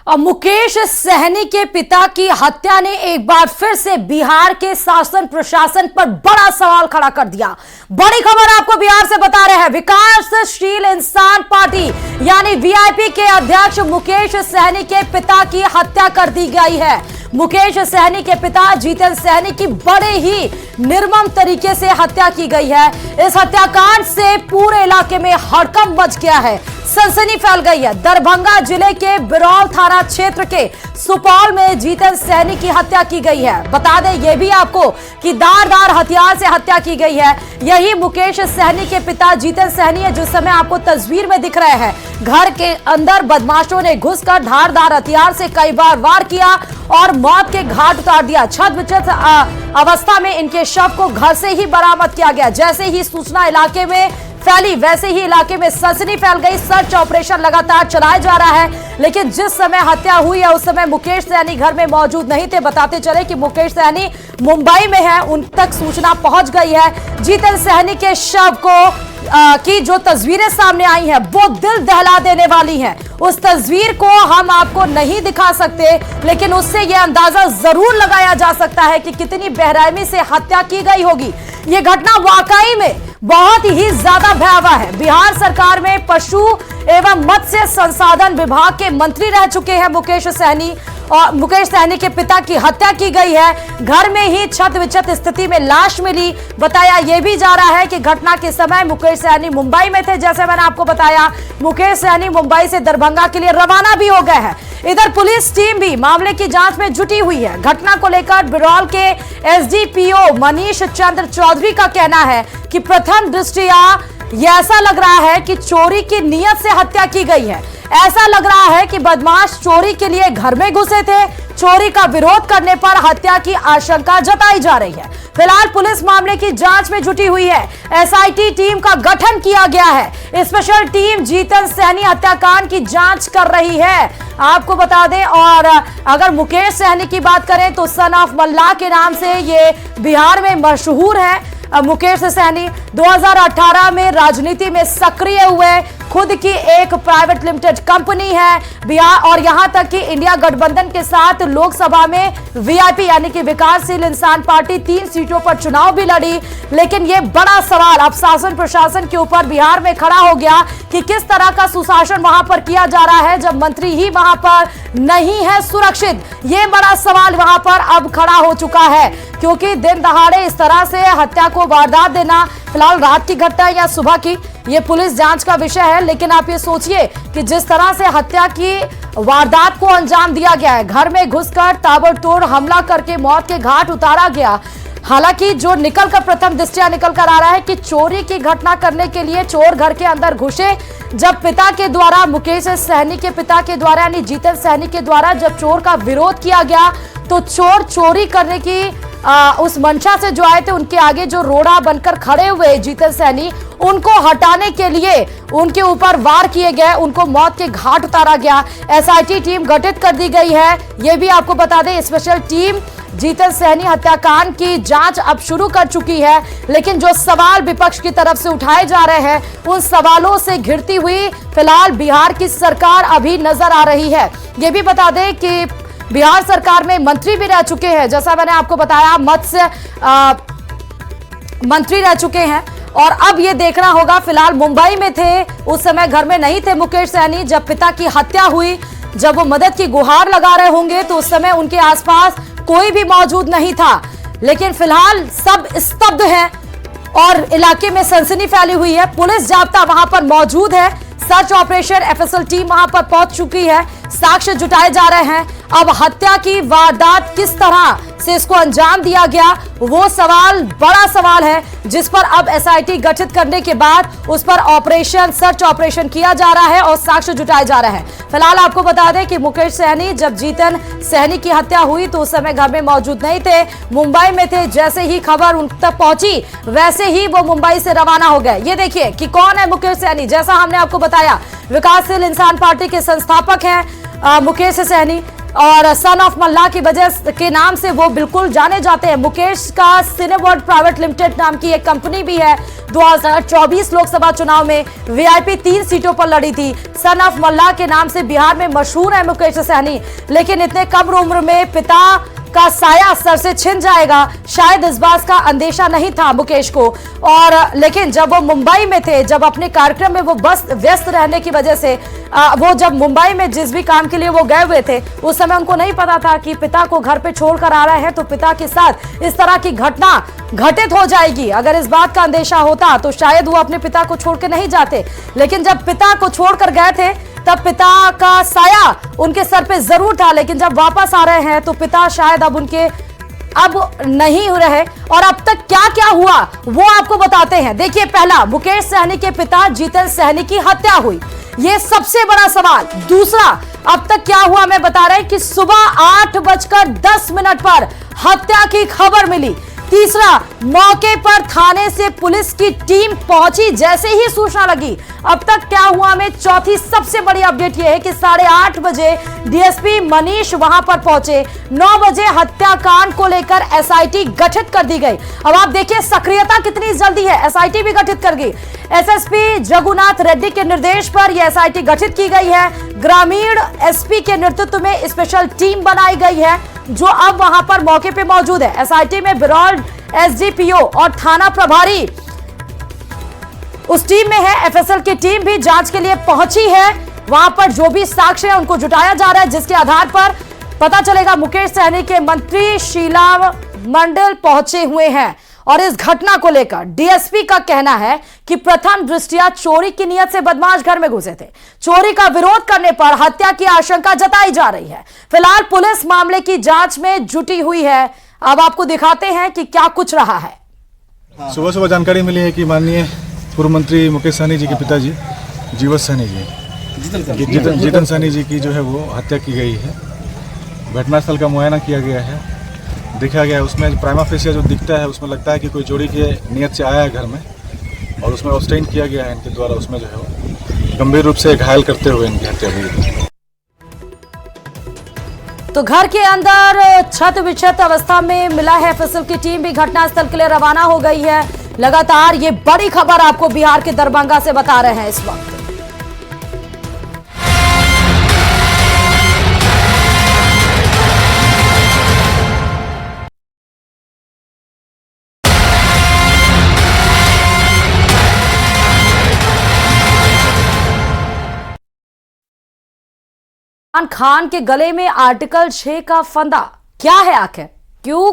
और मुकेश सहनी के पिता की हत्या ने एक बार फिर से बिहार के शासन प्रशासन पर बड़ा सवाल खड़ा कर दिया। बड़ी खबर आपको बिहार से बता रहे हैं। विकासशील इंसान पार्टी यानी वीआईपी के अध्यक्ष मुकेश सहनी के पिता की हत्या कर दी गई है। मुकेश सहनी के पिता जीतन सहनी की बड़े ही निर्मम तरीके से हत्या की गई है। इस हत्याकांड से पूरे इलाके में हड़कंप मच गया है, सनसनी फैल गई है। दरभंगा जिले के बिरौल थाना क्षेत्र के सुपौल में जीतन सहनी की हत्या की गई है। बता दें ये भी आपको कि धारदार हथियार से हत्या की गई है। यही मुकेश सहनी के पिता जीतन सहनी है, जिस समय आपको तस्वीर में दिख रहे हैं। घर के अंदर बदमाशों ने घुसकर धारदार हथियार से कई बार वार किया और मौत के घाट उतार दिया। छत अवस्था में इनके शव को घर से ही बरामद किया गया। जैसे ही सूचना इलाके में फैली वैसे ही इलाके में सनसनी फैल गई। सर्च ऑपरेशन लगातार चलाया जा रहा है, लेकिन जिस समय हत्या हुई है उस समय मुकेश सहनी घर में मौजूद नहीं थे। बताते चले कि मुकेश सहनी मुंबई में है, उन तक सूचना पहुंच गई है। जीतन सहनी के शव को की जो तस्वीरें सामने आई हैं वो दिल दहला देने वाली हैं। उस तस्वीर को हम आपको नहीं दिखा सकते, लेकिन उससे यह अंदाजा जरूर लगाया जा सकता है कि कितनी बेरहमी से हत्या की गई होगी। ये घटना वाकई में बहुत ही ज्यादा भयावह है। बिहार सरकार में पशु एवं मत्स्य संसाधन विभाग के मंत्री रह चुके हैं मुकेश सहनी, और मुकेश सहनी के पिता की हत्या की गई है। घर में ही छत विछत स्थिति में लाश मिली। बताया यह भी जा रहा है कि घटना के समय मुकेश सहनी मुंबई में थे। जैसे मैंने आपको बताया, मुकेश सहनी मुंबई से दरभंगा के लिए रवाना भी हो गए हैं। इधर पुलिस टीम भी मामले की जांच में जुटी हुई है। घटना को लेकर बिरौल के एसडीपीओ मनीष चंद्र चौधरी का कहना है कि प्रथम दृष्टया यह ऐसा लग रहा है कि चोरी की नियत से हत्या की गई है। ऐसा लग रहा है कि बदमाश चोरी के लिए घर में घुसे थे। चोरी का विरोध करने पर हत्या की आशंका जताई जा रही है। फिलहाल पुलिस मामले की जांच में जुटी हुई है। एसआईटी टीम का गठन किया गया है। स्पेशल टीम जीतन सहनी हत्याकांड की जांच कर रही है, आपको बता दें। और अगर मुकेश सहनी की बात करें तो सन ऑफ मल्लाह के नाम से ये बिहार में मशहूर है। मुकेश सहनी 2018 में राजनीति में सक्रिय हुए। खुद की एक प्राइवेट लिमिटेड कंपनी है बिहार, और यहां तक कि इंडिया गठबंधन के साथ लोकसभा में वीआईपी यानी कि विकासशील इंसान पार्टी 3 सीटों पर चुनाव भी लड़ी। लेकिन यह बड़ा सवाल अब शासन प्रशासन के ऊपर बिहार में खड़ा हो गया कि किस तरह का सुशासन वहां पर किया जा रहा है जब मंत्री ही वहां पर नहीं है सुरक्षित। यह बड़ा सवाल वहां पर अब खड़ा हो चुका है, क्योंकि दिन दहाड़े इस तरह से हत्या को वारदात देना, फिलहाल रात की घटना या सुबह की, ये पुलिस जांच का विषय है। लेकिन आप ये सोचिए कि जिस तरह से हत्या की वारदात को अंजाम दिया गया है, घर में घुसकर ताबड़तोड़ हमला करके मौत के घाट उतारा गया। हालांकि जो निकलकर प्रथम दृष्टया निकल कर आ रहा है कि चोरी की घटना करने के लिए चोर घर के अंदर घुसे। जब पिता के द्वारा, मुकेश सहनी के पिता के द्वारा यानी जीतन सहनी के द्वारा जब चोर का विरोध किया गया तो चोर चोरी करने की उस मंशा से जो आए थे, उनके आगे जो रोड़ा बनकर खड़े हुए जीतन सहनी, उनको हटाने के लिए उनके ऊपर वार किए गए, उनको मौत के घाट उतारा गया। एसआईटी टीम गठित कर दी गई है। यह भी आपको बता दें, स्पेशल टीम जीतन सहनी हत्याकांड की जांच अब शुरू कर चुकी है। लेकिन जो सवाल विपक्ष की तरफ से उठाए जा रहे हैं, उन सवालों से घिरती हुई फिलहाल बिहार की सरकार अभी नजर आ रही है। यह भी बता दें कि बिहार सरकार में मंत्री भी रह चुके हैं। जैसा मैंने आपको बताया, मत्स्य मंत्री रह चुके हैं। और अब ये देखना होगा, फिलहाल मुंबई में थे, उस समय घर में नहीं थे मुकेश सहनी जब पिता की हत्या हुई। जब वो मदद की गुहार लगा रहे होंगे तो उस समय उनके आसपास कोई भी मौजूद नहीं था। लेकिन फिलहाल सब स्तब्ध है और इलाके में सनसनी फैली हुई है। पुलिस जाब्ता वहां पर मौजूद है। सर्च ऑपरेशन एफएसएल टीम वहां पर पहुंच चुकी है। साक्ष्य जुटाए जा रहे हैं। अब हत्या की वारदात किस तरह से इसको अंजाम दिया गया, वो सवाल बड़ा सवाल है, जिस पर अब एसआईटी गठित करने के बाद उस पर ऑपरेशन, सर्च ऑपरेशन किया जा रहा है और साक्ष्य जुटाए जा रहे हैं। फिलहाल आपको बता दें कि मुकेश सहनी जब जीतन सहनी की हत्या हुई तो उस समय घर में मौजूद नहीं थे, मुंबई में थे। जैसे ही खबर उन तक पहुंची वैसे ही वो मुंबई से रवाना हो गए। ये देखिए कि कौन है मुकेश सहनी। जैसा हमने आपको बताया, विकासशील इंसान पार्टी के संस्थापक हैं मुकेश सहनी। और सन ऑफ मल्ला की वजह के नाम से वो बिल्कुल जाने जाते हैं। मुकेश का सिनेवर्ल्ड प्राइवेट लिमिटेड नाम की एक कंपनी भी है। 2024 लोकसभा चुनाव में वीआईपी 3 सीटों पर लड़ी थी। सन ऑफ मल्ला के नाम से बिहार में मशहूर है मुकेश सहनी, लेकिन इतने कम उम्र में पिता का साया सर से छिन जाएगा, शायद इस बात का अंदेशा नहीं था मुकेश को। और लेकिन जब वो मुंबई में थे, जब अपने कार्यक्रम में वो बस व्यस्त रहने की वजह से वो जब मुंबई में जिस भी काम के लिए वो गए हुए थे, उस समय उनको नहीं पता था कि पिता को घर पे छोड़कर आ रहे हैं तो पिता के साथ इस तरह की घटना घटित हो जाएगी। अगर इस बात का अंदेशा होता तो शायद वो अपने पिता को छोड़ के नहीं जाते, लेकिन जब पिता को छोड़कर गए थे तब पिता का साया उनके सर पे जरूर था, लेकिन जब वापस आ रहे हैं तो पिता शायद अब नहीं रहे। और अब तक क्या क्या हुआ वो आपको बताते हैं। देखिए, पहला, मुकेश सहनी के पिता जीतन सहनी की हत्या हुई, ये सबसे बड़ा सवाल। दूसरा, अब तक क्या हुआ मैं बता रहे हैं कि सुबह 8:10 पर हत्या की खबर मिली। तीसरा, मौके पर थाने से पुलिस की टीम पहुंची जैसे ही सूचना लगी। अब तक क्या हुआ में चौथी सबसे बड़ी अपडेट यह है कि 8:30 बजे डीएसपी मनीष वहां पर पहुंचे। 9 बजे हत्याकांड को लेकर एसआईटी गठित कर दी गई। अब आप देखिए सक्रियता कितनी जल्दी है, एसआईटी भी गठित कर गई। एसएसपी जगुनाथ रेड्डी के निर्देश पर यह एसआईटी गठित की गई है। ग्रामीण एसपी के नेतृत्व में स्पेशल टीम बनाई गई है जो अब वहां पर मौके पे मौजूद है। एसआईटी में बिरौल एसडीपीओ और थाना प्रभारी उस टीम में है। एफएसएल की टीम भी जांच के लिए पहुंची है। वहां पर जो भी साक्ष्य है उनको जुटाया जा रहा है, जिसके आधार पर पता चलेगा। मुकेश सहनी के मंत्री शीला मंडल पहुंचे हुए हैं और इस घटना को लेकर डीएसपी का कहना है कि प्रथम दृष्टया चोरी की नियत से बदमाश घर में घुसे थे। चोरी का विरोध करने पर हत्या की आशंका जताई जा रही है। फिलहाल पुलिस मामले की जांच में जुटी हुई है। अब आपको दिखाते हैं कि क्या कुछ रहा है। सुबह सुबह जानकारी मिली है कि माननीय पूर्व मंत्री मुकेश सहनी जी के पिताजी जीवन सहनी जी जीतन सहनी जी की जो है वो हत्या की गई है। घटनास्थल का मुआयना किया गया है, देखा गया है। उसमें प्राइमा फेसिया जो दिखता है उसमें लगता है कि कोई चोरी के नियत से आया है घर में, और उसमें ऑब्स्टेन किया गया है इनके द्वारा। उसमें जो है वो गंभीर रूप से घायल करते हुए इनकी हत्या हुई। तो घर के अंदर छत विक्षत अवस्था में मिला है। एफएसएल की टीम भी घटनास्थल के लिए रवाना हो गई है। लगातार ये बड़ी खबर आपको बिहार के दरभंगा से बता रहे हैं इस वक्त। खान के गले में आर्टिकल 6 का फंदा क्या है आखिर? क्यों